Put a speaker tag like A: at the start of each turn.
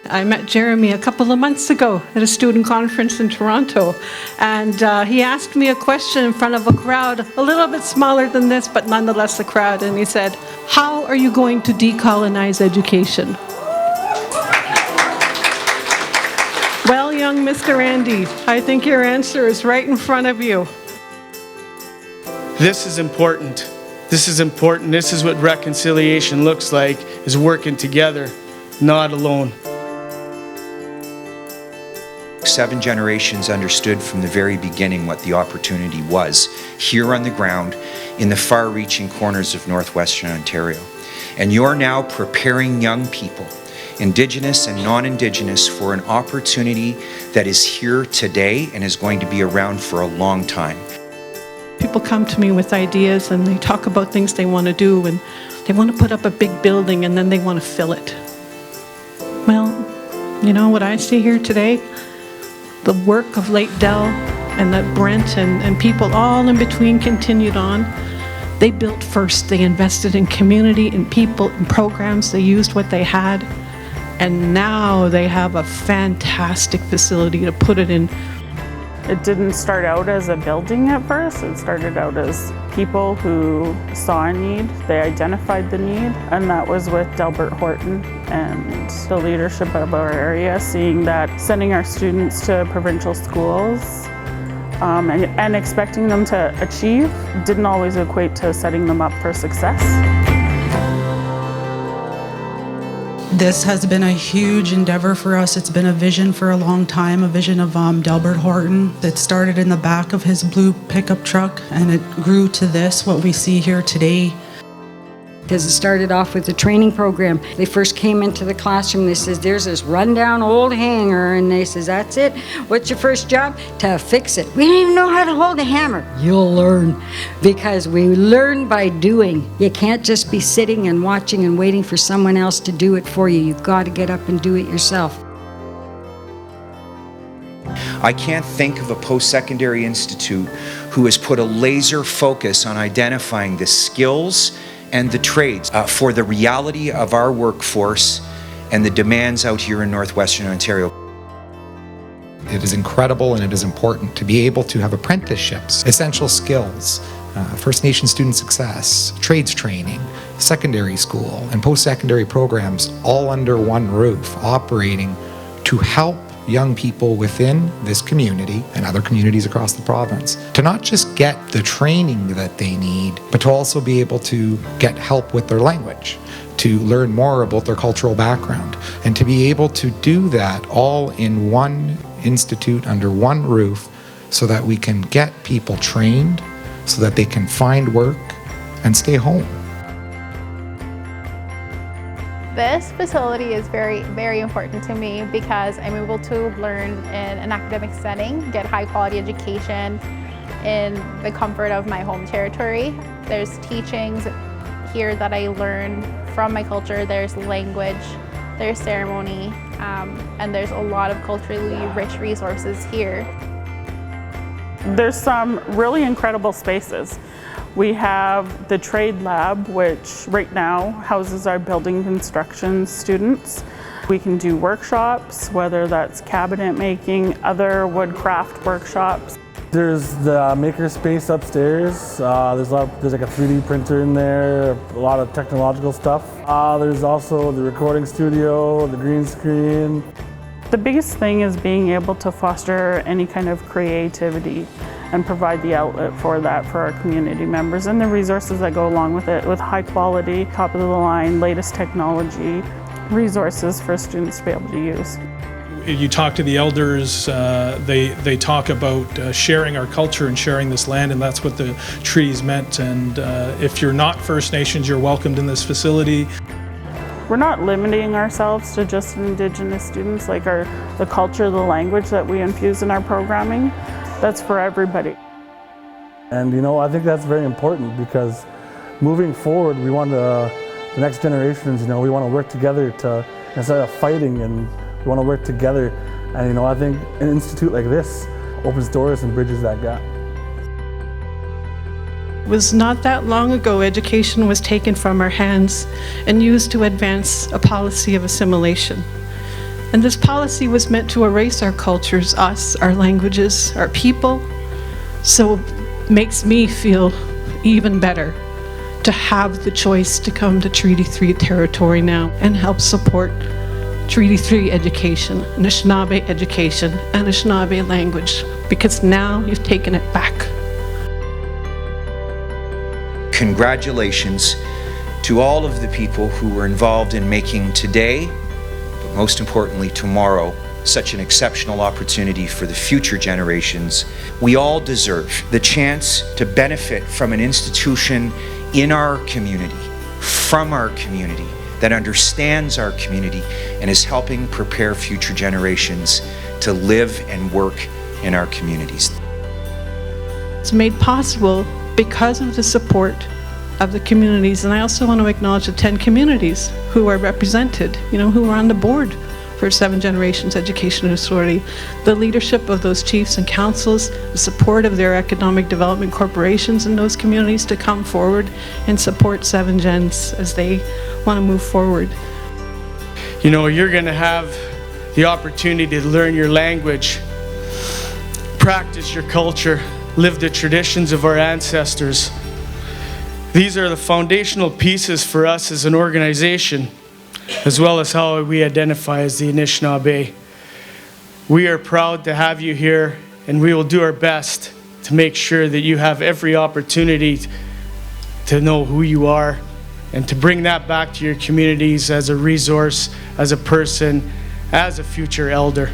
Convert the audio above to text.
A: I met Jeremy a couple of months ago at a student conference in Toronto, and he asked me a question in front of a crowd, a little bit smaller than this, but nonetheless a crowd, and he said, "How are you going to decolonize education?" Well, young Mr. Andy, I think your answer is right in front of you.
B: This is important. This is important. This is what reconciliation looks like, is working together, not alone.
C: 7 generations understood from the very beginning what the opportunity was here on the ground in the far-reaching corners of northwestern Ontario. And you're now preparing young people, Indigenous and non-Indigenous, for an opportunity that is here today and is going to be around for a long time.
A: People come to me with ideas and they talk about things they want to do, and they want to put up a big building and then they want to fill it. Well, you know what I see here today? The work of late Dell and that Brent and people all in between continued on. They built first. They invested in community, in people, in programs. They used what they had. And now they have a fantastic facility to put it in.
D: It didn't start out as a building at first. It started out as people who saw a need. They identified the need, and that was with Delbert Horton and the leadership of our area, seeing that sending our students to provincial schools and expecting them to achieve didn't always equate to setting them up for success.
E: This has been a huge endeavor for us. It's been a vision for a long time, a vision of Delbert Horton. It started in the back of his blue pickup truck, and it grew to this, what we see here today.
F: Because it started off with a training program. They first came into the classroom, they says, there's this rundown old hangar, and they says, that's it? What's your first job? To fix it. We don't even know how to hold a hammer. You'll learn, because we learn by doing. You can't just be sitting and watching and waiting for someone else to do it for you. You've got to get up and do it yourself.
C: I can't think of a post-secondary institute who has put a laser focus on identifying the skills and the trades for the reality of our workforce and the demands out here in northwestern Ontario.
G: It is incredible and it is important to be able to have apprenticeships, essential skills, First Nation student success, trades training, secondary school, and post-secondary programs all under one roof, operating to help young people within this community and other communities across the province to not just get the training that they need, but to also be able to get help with their language, to learn more about their cultural background, and to be able to do that all in one institute under one roof so that we can get people trained so that they can find work and stay home.
H: This facility is very, very important to me because I'm able to learn in an academic setting, get high quality education in the comfort of my home territory. There's teachings here that I learn from my culture. There's language, there's ceremony, and there's a lot of culturally rich resources here.
D: There's some really incredible spaces. We have the trade lab, which right now houses our building construction students. We can do workshops, whether that's cabinet making, other woodcraft workshops.
I: There's the makerspace upstairs. There's like a 3D printer in there, a lot of technological stuff. There's also the recording studio, the green screen.
D: The biggest thing is being able to foster any kind of creativity and provide the outlet for that for our community members and the resources that go along with it, with high quality, top of the line, latest technology resources for students to be able to use.
J: You talk to the elders, they talk about sharing our culture and sharing this land, and that's what the treaties meant. And if you're not First Nations, you're welcomed in this facility.
D: We're not limiting ourselves to just Indigenous students, like the culture, the language that we infuse in our programming. That's for everybody.
I: And I think that's very important because moving forward, we want the next generations, we want to work together to, instead of fighting, and we want to work together. And I think an institute like this opens doors and bridges that gap.
A: It was not that long ago education was taken from our hands and used to advance a policy of assimilation. And this policy was meant to erase our cultures, us, our languages, our people. So it makes me feel even better to have the choice to come to Treaty 3 territory now and help support Treaty 3 education, Anishinaabe education, Anishinaabe language, because now you've taken it back.
C: Congratulations to all of the people who were involved in making today, but most importantly tomorrow, such an exceptional opportunity for the future generations. We all deserve the chance to benefit from an institution in our community, from our community, that understands our community and is helping prepare future generations to live and work in our communities.
A: It's made possible because of the support of the communities, and I also want to acknowledge the 10 communities who are represented, who are on the board for Seven Generations Education Authority, the leadership of those chiefs and councils, the support of their economic development corporations in those communities to come forward and support Seven Gens as they want to move forward.
B: You're going to have the opportunity to learn your language, practice your culture, live the traditions of our ancestors. These are the foundational pieces for us as an organization, as well as how we identify as the Anishinaabe. We are proud to have you here, and we will do our best to make sure that you have every opportunity to know who you are and to bring that back to your communities as a resource, as a person, as a future elder.